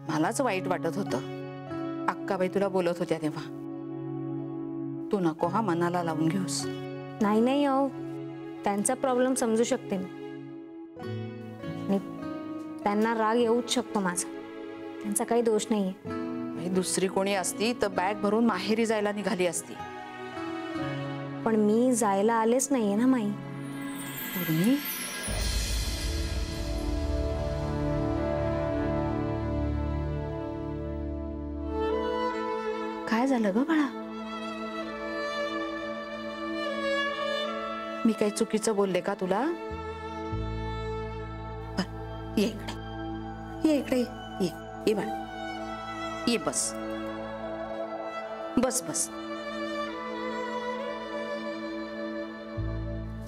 मलाच वाईट वाटत होतं अक्काबाई तुला बोलत होत्या तेव्हा. तू नको हा मनाला लावून घेऊस. नाही नाही अहो, त्यांचा प्रॉब्लेम समजू शकते मी. त्यांना राग येऊच शकतो माझा, त्यांचा काही दोष नाहीये. दुसरी कोणी असती तर बॅग भरून माहेरी जायला निघाली असती. पण मी जायला आलेच नाहीये ना माई. काय झालं ग बाळा? मी काही चुकीचं बोलले का तुला? ये इकडे, ये इकडे, ये ये बाळा, ये बस बस बस.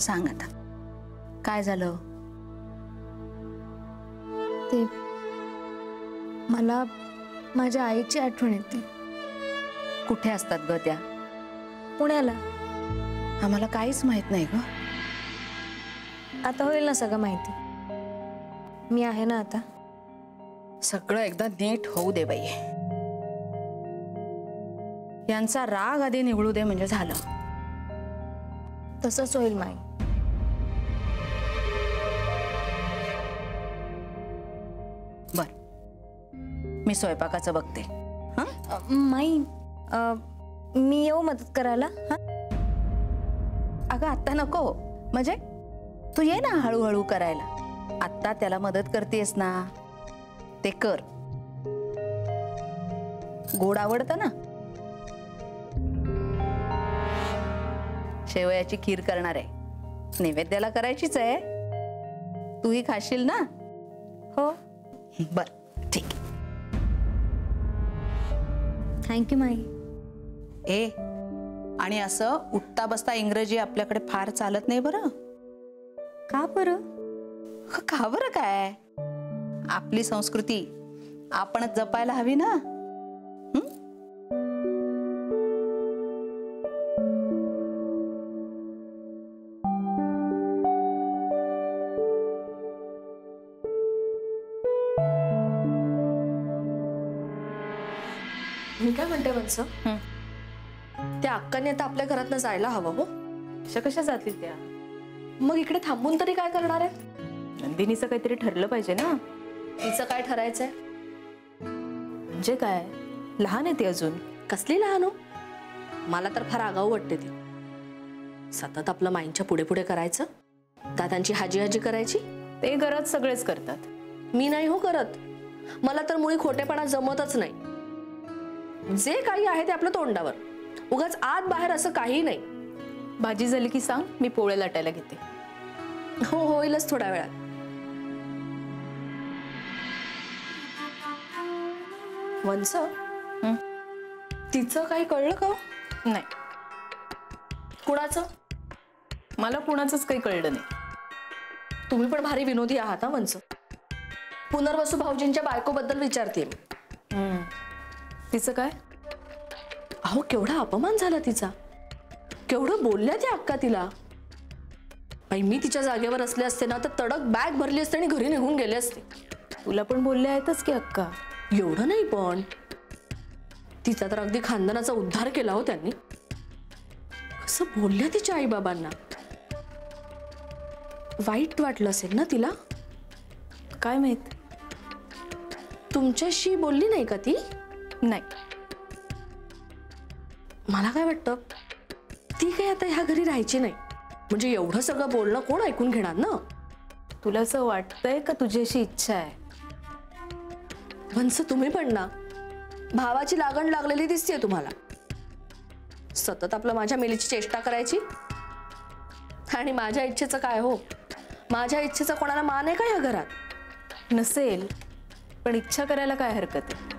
सांग आता काय झालं? ते मला माझ्या आईची आठवण येते. कुठे असतात ग त्या? पुण्याला. आम्हाला काहीच माहित नाही ग. आता होईल ना सगळं माहिती. मी आहे ना आता. सगळं एकदा नीट होऊ दे बाई. यांचा राग आधी निवळू दे म्हणजे झालं. तसंच होईल माई. बर, मी स्वयंपाकाचं बघते. माई मी येऊ मदत करायला? अगं आत्ता नको, म्हणजे तू ये ना हळूहळू करायला. आत्ता त्याला मदत करतेस ना, ते कर. गोड आवडतं ना? शेवयाची खीर करणार आहे, नैवेद्याला करायचीच आहे. तूही खाशील ना? हो. बर ठीक. थँक्यू माई. ए, आणि असं उठता बसता इंग्रजी आपल्याकडे फार चालत नाही बरं. का बरं? का बरं काय? आपली संस्कृती आपणच जपायला हवी ना. मी काय म्हणते वंस, त्या अक्काने आता आपल्या घरातनं जायला हवं. हो, कशा जातील त्या? मग इकडे थांबून तरी काय करणार आहे? नंदिनीचं काहीतरी ठरलं पाहिजे ना. तिचं काय ठरायचंय? म्हणजे काय, लहान आहे ती अजून. कसली लहान हो? मला तर फार आगाऊ वाटते ती. सतत आपलं माईंच्या पुढे पुढे करायचं, दादांची हाजी हाजी करायची. ते घरात सगळेच करतात. मी नाही हो करत. मला तर मुळी खोटेपणा जमतच नाही. जे काही आहे ते आपलं तोंडावर, उगाच आत बाहेर असं काही नाही. भाजी झाली की सांग, मी पोळे लाटायला घेते. हो, होईलच थोड्या वेळात. वंस, तिचं काही कळलं का? नाही. कुणाचं? मला कुणाचंच काही कळलं नाही. तुम्ही पण भारी विनोदी आहात हा वंस. पुनर्वसू भाऊजींच्या बायकोबद्दल विचारते. तिचं काय? अहो, केवढा अपमान झाला तिचा. केवढं बोलल्या त्या अक्का तिला. बाई, मी तिच्या जागेवर असले असते ना तर तडक बॅग भरली असते आणि घरी निघून गेले असते. तुला पण बोलले आहेतच की अक्का. एवढं नाही, पण तिचा तर अगदी खानदानाचा उद्धार केला हो त्यांनी. कसं बोलल्या तिच्या आई बाबांना. वाईट वाटलं असेल ना तिला. काय माहित. तुमच्याशी बोलली नाही का ती? नाही. मला काय वाटतं, ती काही आता ह्या घरी राहायची नाही. म्हणजे एवढं सगळं बोलणं कोण ऐकून घेणार ना. तुला असं वाटतंय का तुझी अशी इच्छा आहे? वंस, तुम्ही पण ना भावाची लागण लागलेली दिसतेय तुम्हाला. सतत आपलं माझ्या मेलीची चेष्टा करायची. आणि माझ्या इच्छेचं काय हो? माझ्या इच्छेचा कोणाला मान आहे का ह्या घरात? नसेल, पण इच्छा करायला काय हरकत आहे?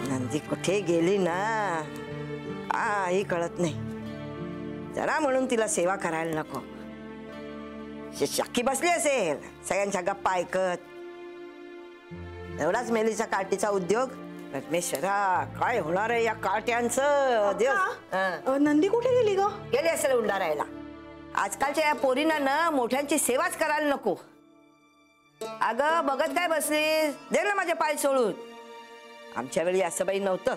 नंदी कुठे गेली ना, ही कळत नाही. जरा म्हणून तिला सेवा करायला नको. शाकी बसली असेल सगळ्यांच्या गप्पा ऐकत. एवढाच मेलीचा काठीचा उद्योग. परमेश्वरा, काय होणार आहे या काट्यांचं दिवस. नंदी कुठे गेली ग? गेली असेल उंडारायला. आजकालच्या या पोरींना ना मोठ्यांची सेवाच करायला नको. अगं बघत काय बसलीस, दे ना माझे पाय सोडून. आमच्या वेळी असं बाई नव्हतं.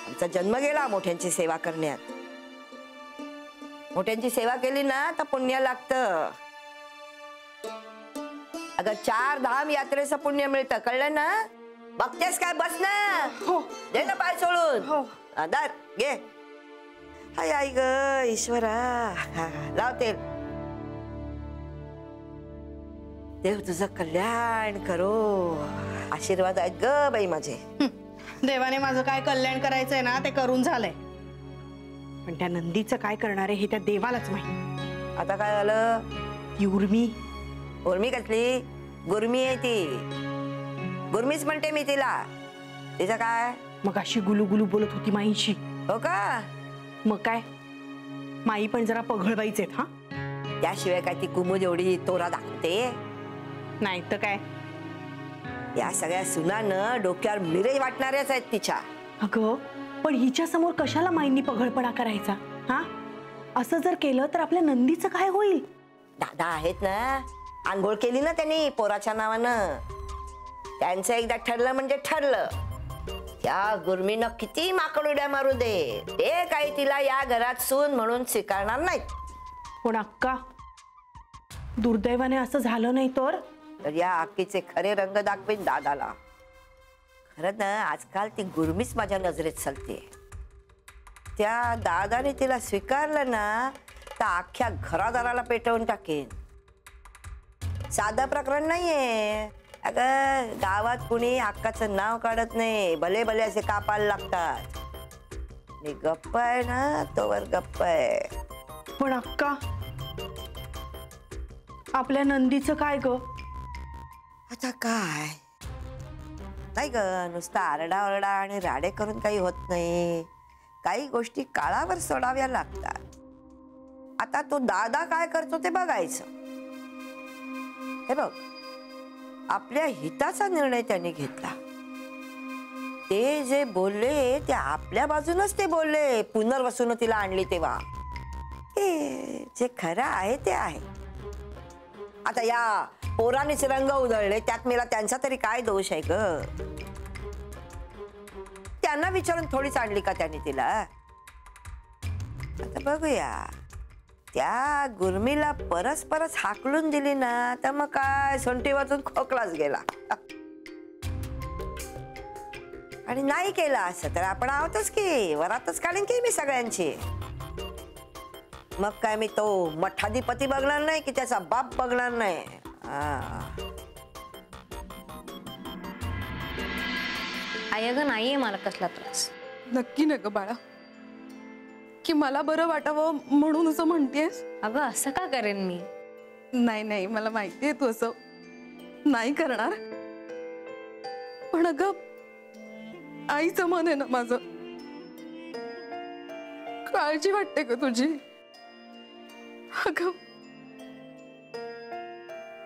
आमचा जन्म गेला मोठ्यांची सेवा करण्यात. मोठ्यांची सेवा केली ना तर पुण्य लागतं. अगं 4 धाम यात्रेचं पुण्य मिळतं, कळलं ना? बघतेस काय, बस ना. हो. दे ना पाय सोडून. हो. दर घे. हाय आई ग ईश्वरा, लाव तेल. देव तुझं कल्याण करो. आशीर्वाद आहेत ग बाई माझे. देवाने माझं काय कल्याण करायचंय ना ते करून झालंय, पण त्या नंदीचं काय करणार आहे हे त्या देवालाच माहिती. आता काय झालं? ती उर्मी. उर्मी कसली? गुरमी आहे ती. गुरमीच म्हणते मी तिला. तिचं काय? मग अशी गुलू बोलत होती माईशी. हो का? मग काय, माई पण जरा पघळवायचे हा. त्याशिवाय काय ती कुमुद एवढी तोरा दाखवते? नाही तर काय. या सगळ्या सुनानं डोक्यावर मिरे वाटणाऱ्याच आहेत तिच्या. अगं पण हिच्या समोर कशाला माईंनी पघळपणा करायचा हा? असं जर केलं तर आपल्या नंदीचं काय होईल? दादा आहेत ना, आंघोळ केली ना त्यांनी पोराच्या नावानं. त्यांचं एकदा ठरलं म्हणजे ठरलं. त्या गुरमीनं किती माकड उड्या मारू दे, ते काही तिला या घरात सून म्हणून स्वीकारणार नाहीत. पण अक्का, दुर्दैवाने असं झालं नाही तर या आकीचे खरे रंग दाखवीन दादाला. खरं ना आजकाल ती गुरमीच माझ्या नजरेत चलते. त्या दादाने तिला स्वीकारलं ना तर अख्ख्या घरादाराला पेटवून टाकेन. साधं प्रकरण नाहीये. अगं गावात कुणी अक्काचं नाव काढत नाही, भले भले असे कापायला लागतात. मी गप्प आहे ना तोवर गप्प आहे. पण अक्का, आपल्या नंदीचं काय ग? आता काय नाही ग, नुसता आरडाओरडा आणि राडे करून काही होत नाही. काही गोष्टी काळावर सोडाव्या लागतात. आता तो दादा काय करतो ते बघायचं. हे बघ, आपल्या हिताचा निर्णय त्याने घेतला. ते जे बोलले ते आपल्या बाजूनच ते बोलले. पुनर्वसून तिला आणली तेव्हा जे खरं आहे ते आहे. आता या पोरानेच रंग उधळले, त्यात मला त्यांचा तरी काय दोष आहे ग? त्यांना विचारून थोडीच आणली का त्यांनी तिला? आता बघूया, त्या गुरमीला परस हाकलून दिली ना तर मग काय सोंटी वाजून खोकलाच गेला. आणि नाही केला असं तर आपण आहोतच की, वरातच काढीन की मी सगळ्यांची. मग काय मी तो मठाधिपती बघणार नाही की त्याचा बाप बघणार नाही. आई अगं नाहीये मला कसला त्रास. नक्की न ग बाळा, की मला बरं वाटावं म्हणून असं म्हणतेस? अगं असं का करेन मी? नाही, मला माहितीये तू असं नाही करणार. पण अगं आईचं मन आहे ना माझं, काळजी वाटते ग तुझी. अगं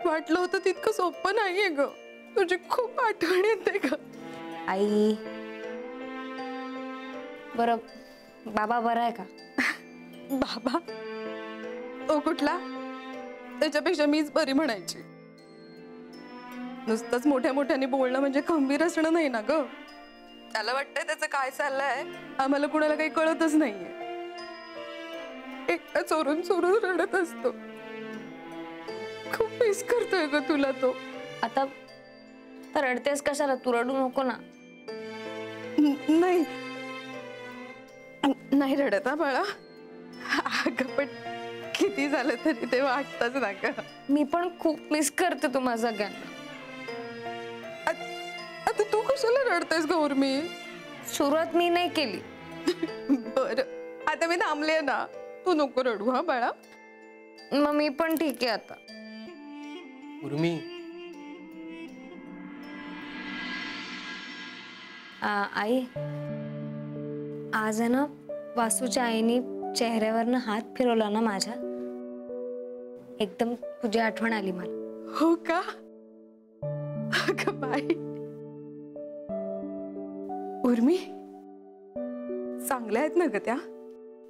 वाटलं होतं तितकं सोपं नाहीये ग. तुझी खूप आठवण येते ग. आई बरं, बाबा बरा आहे का? बाबा? तो कुठला? त्याच्यापेक्षा मीच बरी म्हणायची. नुसतंच मोठ्याने बोलणं म्हणजे खंबीर असणं नाही ना ग. त्याला वाटतंय त्याचं काय चाललंय आम्हाला कुणाला काही कळतच नाहीये. एकटा चोरून रडत असतो. खूप मिस करतोय ग तुला तो. आता रडतेस कशाला? तू रडू नको ना. नाही रडत हा बाळा. अगं पण किती झालं तरी ते वाटतच ना ग. मी पण खूप मिस करते तुम्हा सगळ्यांना. आता तू कशाला रडतेस ग उर्मी? सुरुवात मी नाही केली. बर आता मी थांबले ना, तू नको रडू हा बाळा. मग मी पण ठीक आहे आता. उर्मी, आई आज आहे ना वासूच्या आईने चेहऱ्यावरनं हात फिरवला ना माझ्या, एकदम तुझी आठवण आली मला. हो का? अगं बाई उर्मी, चांगल्या आहेत ना ग त्या?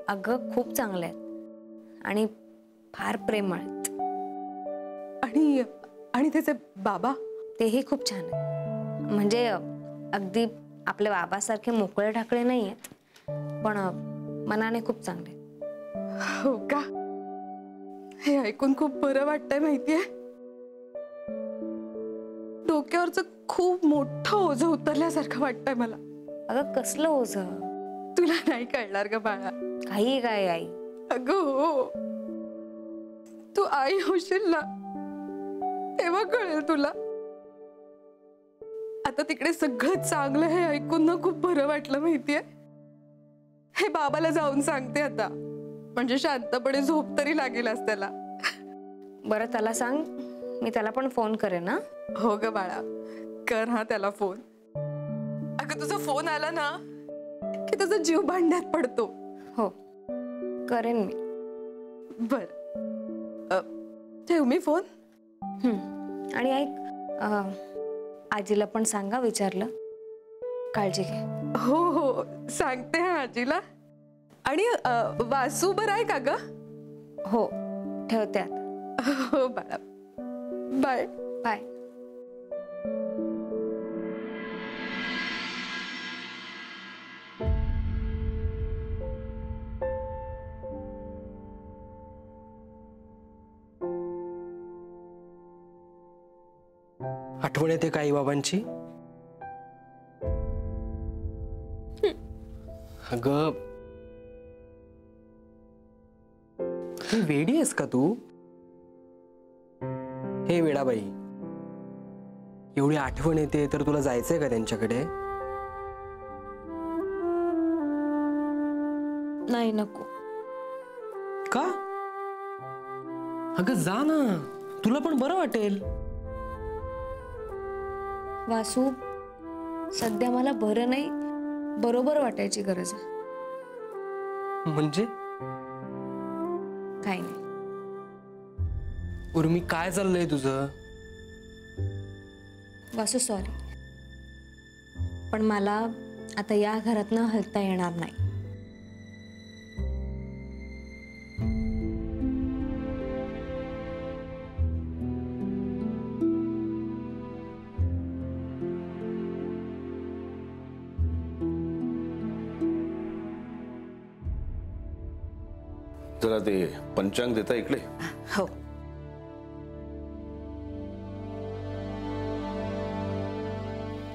अगं खूप चांगल्या आहेत आणि फार प्रेमळ आहेत. आणि आणि त्याचे बाबा? तेही खूप छान आहेत. म्हणजे अगदी आपल्या बाबासारखे मोकळे ढाकळे नाही आहेत, पण मनाने खूप चांगले आहेत. हो का? हे ऐकून खूप बरं वाटतंय माहितीये. डोक्यावरचं खूप मोठं ओझं उतरल्यासारखं वाटतंय मला. अगं कसलं ओझं? तुला नाही कळणार ग बाळा. काही काय आई. अगं हो, तू आई होशील ना तेव्हा कळेल तुला. आता तिकडे सगळं चांगलं हे ऐकून ना खूप बरं वाटलं माहितीये. हे बाबाला जाऊन सांगते आता, म्हणजे शांतपणे झोप तरी लागेल आज त्याला. बरं त्याला सांग, मी त्याला पण फोन करेन ना. हो ग बाळा, कर हा त्याला फोन. अगं तुझा फोन आला ना की त्याचा जीव भांड्यात पडतो. हो करेन मी. बर, ठेव मी फोन. आणि ऐक, आजीला पण सांगा विचारलं. काळजी घे. हो हो सांगते हा आजीला. आणि वासू बरं आहे का ग? हो ठेवते आता. हो बाळा, बाय. बाय. आठवण येते का आई बाबांची? अगं ही वेडी आहेस का तू? हे वेडाबाई, एवढी आठवण येते तर तुला जायचंय का त्यांच्याकडे? नाही नको. का? अगं जा ना, तुला पण बरं वाटेल. वासू, सध्या मला बरं नाही, बरोबर वाटायची गरज आहे. म्हणजे काही नाही. उर्मी, काय चाललंय तुझं? वासू सॉरी, पण मला आता या घरातनं हलता येणार नाही. जरा ते पंचांग देता इकडे. हो.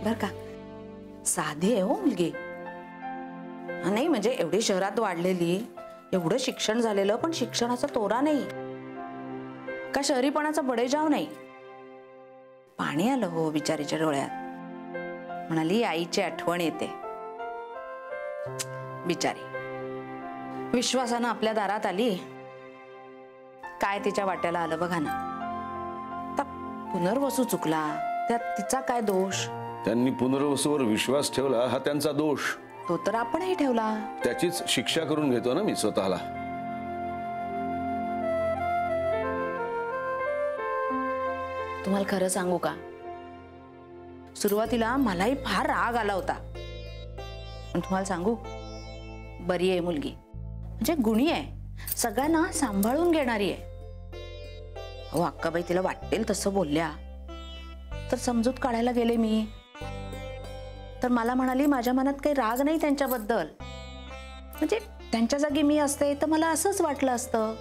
बर का, साधी आहे हो मुलगी. नाही म्हणजे एवढी शहरात वाढलेली, एवढं शिक्षण झालेलं, पण शिक्षणाचा तोरा नाही का शहरीपणाचा बडेजाव नाही. पाणी आलं हो बिचारीच्या डोळ्यात. म्हणाली आईची आठवण येते. बिचारी विश्वासानं आपल्या दारात आली, काय तिच्या वाट्याला आलं बघा ना. आता पुनर्वसू चुकला, त्यात तिचा काय दोष? त्यांनी पुनर्वसूवर विश्वास ठेवला हा त्यांचा दोष. तो तर आपणही ठेवला. त्याचीच शिक्षा करून घेतो ना मी स्वतःला. तुम्हाला खरं सांगू का, सुरुवातीला मलाही फार राग आला होता, पण तुम्हाला सांगू, बरी आहे मुलगी. म्हणजे गुणी आहे, सगळ्यांना सांभाळून घेणारी आहे. अहो अक्काबाई तिला वाटेल तसं बोलल्या तर समजूत काढायला गेले मी, तर मला म्हणाली माझ्या मनात काही राग नाही त्यांच्याबद्दल. म्हणजे त्यांच्या जागी मी असते तर मला असंच वाटलं असतं.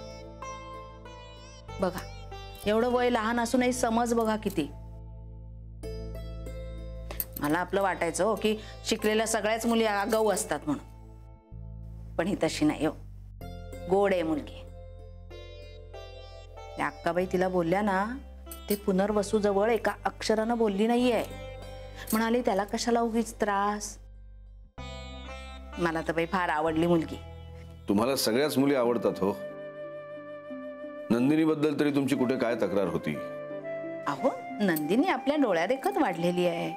बघा, एवढं वय लहान असूनही समज बघा किती. मला आपलं वाटायचं हो की शिकलेल्या सगळ्याच मुली आगाऊ असतात म्हणून, पण ही तशी नाही हो. गोड आहे मुलगी. अक्काबाई तिला बोलल्या ना, ते पुनर्वसू जवळ एका अक्षरानं बोलली नाहीये. म्हणाली त्याला कशाला उगीच त्रास. मला तर बाई फार आवडली मुलगी. तुम्हाला सगळ्याच मुली आवडतात हो. नंदिनी बद्दल तरी तुमची कुठे काय तक्रार होती? अहो नंदिनी आपल्या डोळ्यादेखत वाढलेली आहे,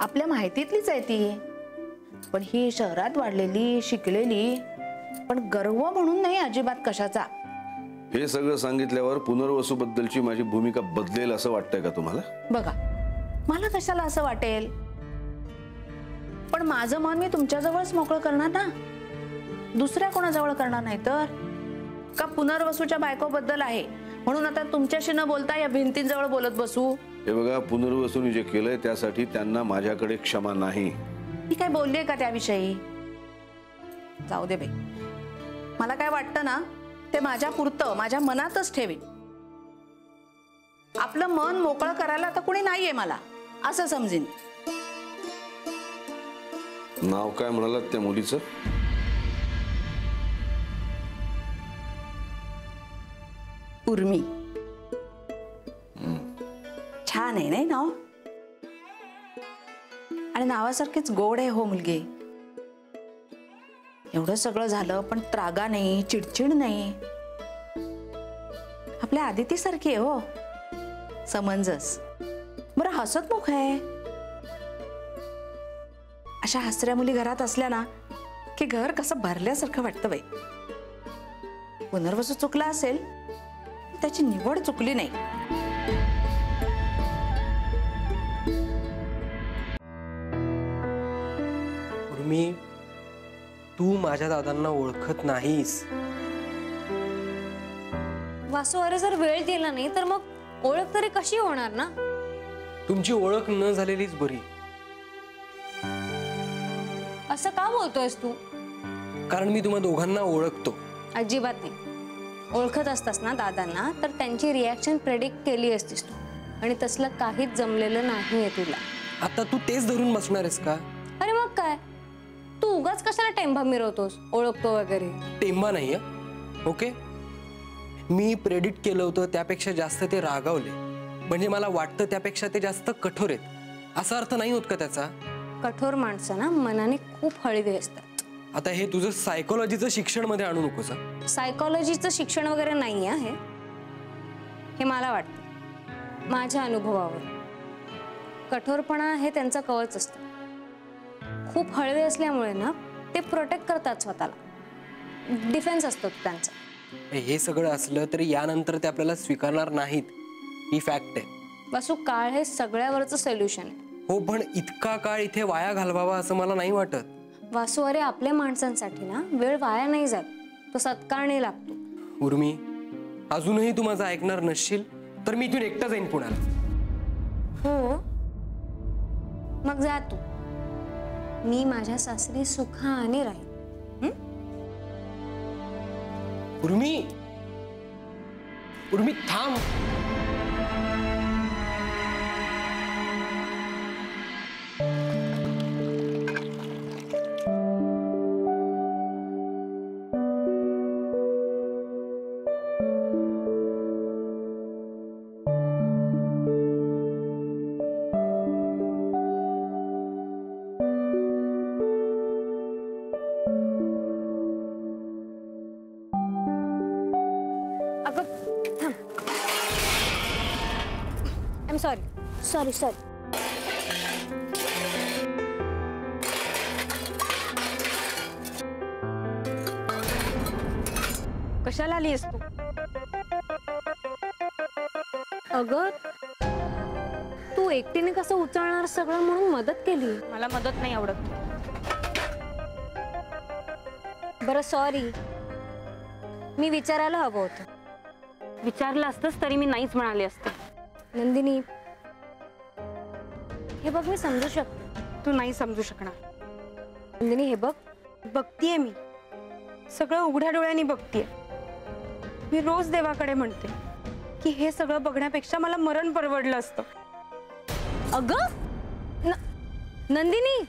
आपल्या माहितीतलीच आहे ती. पण ही शहरात वाढलेली, शिकलेली, पण गर्व म्हणून नाही अजिबात कशाचा. हे सगळं सांगितल्यावर पुनर्वसू बद्दलची माझी भूमिका बदलेल असं वाटतंय का तुम्हाला? बघा, मला कशाला असं वाटेल. पण माझं मन मी तुमच्याजवळच मोकळं करणार ना, दुसऱ्या कोणाजवळ करणार नाही. तर का पुनर्वसूच्या बायकोबद्दल आहे म्हणून आता तुमच्याशी न बोलता या भिंतींजवळ बोलत बसू? हे बघा, पुनर्वसूनी जे केलंय त्यासाठी त्यांना माझ्याकडे क्षमा नाही. मी काय बोललीये का त्याविषयी? जाऊ दे बाई, मला काय वाटतं ना ते माझ्या पुरतं माझ्या मनातच ठेवीन. आपलं मन मोकळं करायला आता कोणी नाहीये मला, असं समजीन. नाव काय म्हणालात त्या मुलीचं? उर्मी. छान आहे नाही नाव? आणि नावासारखीच गोड आहे हो मुलगी. एवढं सगळं झालं पण त्रागा नाही, चिडचिड नाही. आपल्या आदिती सारखी आहे हो, समंजस. बरं हसतमुख आहे. अशा हसऱ्या मुली घरात असल्या ना की घर कसं भरल्यासारखं वाटतं बाई. पुनर्वसू चुकला असेल, त्याची निवड चुकली नाही. उर्मी, तू माझ्या दादांना ओळखत नाहीस. वासू, अरे जर वेळ गेला नाही तर मग ओळख तरी कशी होणार ना? तुमची ओळख न झालेलीच बरी. असं का बोलतोयस तू? कारण मी तुम्हा दोघांना ओळखतो. अजिबात नाही. ओळखत असतास ना दादांना तर त्यांची रिॲक्शन प्रेडिक्ट केली असतीस तू, आणि तसलं काहीच जमलेलं नाहीये तुला. आता तू तेच धरून बसणार आहेस का? अरे मग काय, तू उगाच कशाला टेंभा मिरवतोस ओळखतो वगैरे? टेंबा नाहीये, ओके. मी प्रेडिक्ट केलं होतं त्यापेक्षा जास्त ते रागावले. म्हणजे मला वाटतं त्यापेक्षा ते जास्त कठोर आहेत, असा अर्थ नाही होत का त्याचा? कठोर माणसं ना मनाने खूप हळवी असतात. आता हे तुझं सायकोलॉजीचं शिक्षण मध्ये आणू नकोस. सायकोलॉजीचं शिक्षण वगैरे नाही आहे हे मला वाटतं माझ्या अनुभवावर. कठोरपणा हे त्यांचं कवच असतं. खूप हळवे असल्यामुळे ना ते प्रोटेक्ट करतात स्वतःला, डिफेन्स असतो त्यांचा. हे सगळं असलं तरी यानंतर ते आपल्याला स्वीकारणार नाहीत, ही फॅक्ट आहे. वासू, काळ हे सगळ्यावरचं सोल्युशन आहे. हो, पण इतका काळ इथे वाया घालवावा असं मला नाही वाटत. वासू, अरे आपल्या माणसांसाठी ना वेळ वाया नाही जात, तो सत्कारणी लागतो. उर्मी, अजूनही तू माझं ऐकणार नसशील तर मी इथून एकटा जाईन पुण्याला. हो, मग जा तू. मी माझ्या सासरी सुखाने राहीन. उर्मी, उर्मी थांब. सॉरी. कशाला आलीस तू? अगं, तू एकटीने कसं उचलणार सगळं म्हणून मदत केली. मला मदत नाही आवडत. बरं सॉरी, मी विचारायला हवं होतं. विचारलं असतंस तरी मी नाहीच म्हणाले असते. नंदिनी, हे बघ मी समजू शकते. तू नाही समजू शकणार. नंदिनी, हे बघ, बघतीये मी सगळं उघड्या डोळ्यांनी बघतीये. मी रोज देवाकडे म्हणते की हे सगळं बघण्यापेक्षा मला मरण परवडलं असतं. अगं नंदिनी,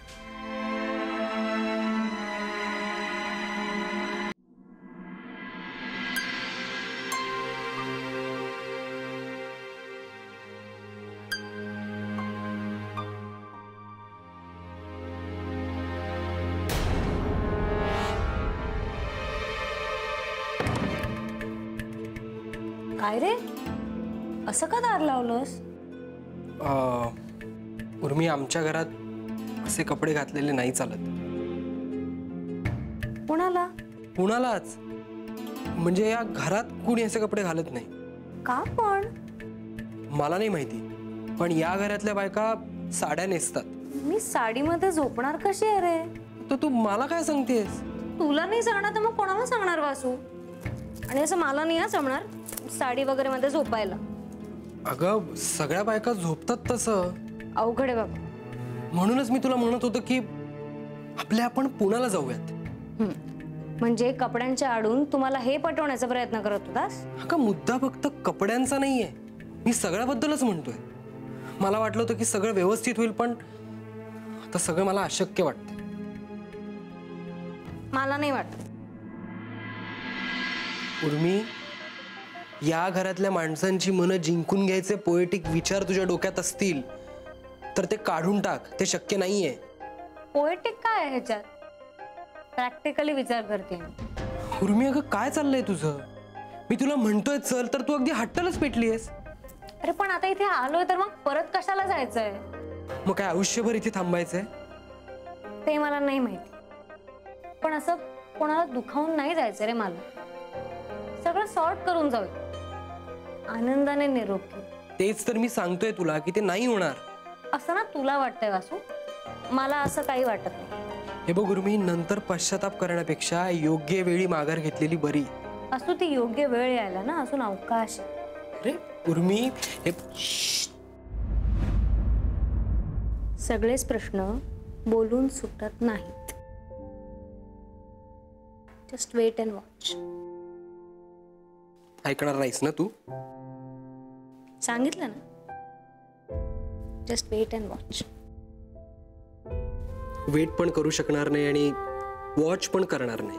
काय रे, असं का दार लावलंस? उर्मी, आमच्या घरात असे कपडे घातलेले नाही चालत. कोणाला? कुणालाच. म्हणजे या घरात कुणी असे कपडे घालत नाही. का पण? मला नाही माहिती, पण या घरातल्या बायका साड्या नेसतात. मी साडीमध्ये झोपणार कशी आहे रे? तर तू मला काय सांगतेस? तुला नाही सांगणार तर मग कोणाला सांगणार वासू? आणि असं मला नाही हा जमणार साडी वगैरे मध्ये झोपायला. अगं सगळ्या बायका झोपतात तसं. अवघड आहे बाबा. म्हणूनच मी तुला म्हणत होतो की आपण पुण्याला जाऊयात. म्हणजे कपड्यांच्या आडून तुम्हाला हे पटवण्याचा प्रयत्न करत होतास? अगं मुद्दा फक्त कपड्यांचा नाहीये, मी सगळ्याबद्दलच म्हणतोय. मला वाटलं होतं की सगळं व्यवस्थित होईल, पण आता सगळं मला अशक्य वाटतं. मला नाही वाटत. उर्मी, या घरातल्या माणसांची मनं जिंकून घ्यायचे पोएटिक विचार तुझ्या डोक्यात असतील तर ते काढून टाक. ते शक्य नाहीये. पोएटिक काय आहे ह्याच्यात? प्रॅक्टिकली विचार करते. उर्मी अगं काय चाललंय तुझं? मी तुला म्हणतोय चल तर तू अगदी हट्टलच पेटलीयस. अरे पण आता इथे आलोय तर मग परत कशाला जायचंय? मग काय आयुष्यभर इथे थांबायचंय? ते मला नाही माहिती, पण असं कोणाला दुखावून नाही जायचं रे मला. सगळं सॉर्ट करून जाऊ, आनंदाने निरोप घेऊ. तेच तर मी सांगतोय तुला की ते नाही होणार. असं ना तुला वाटतंय वासू, मला असं काही वाटत नाही. हे बघ उर्मी, नंतर पश्चाताप करण्यापेक्षा योग्य वेळी माघार घेतलेली बरी. असू ती योग्य वेळ यायला ना अजून अवकाश. अरे उर्मी, हे सगळेच प्रश्न बोलून सुटत नाहीत. Just wait and watch. ऐकणार नाहीस ना तू? सांगितलं ना, just wait and watch. Wait पण करू शकणार नाही आणि वॉच पण करणार नाही.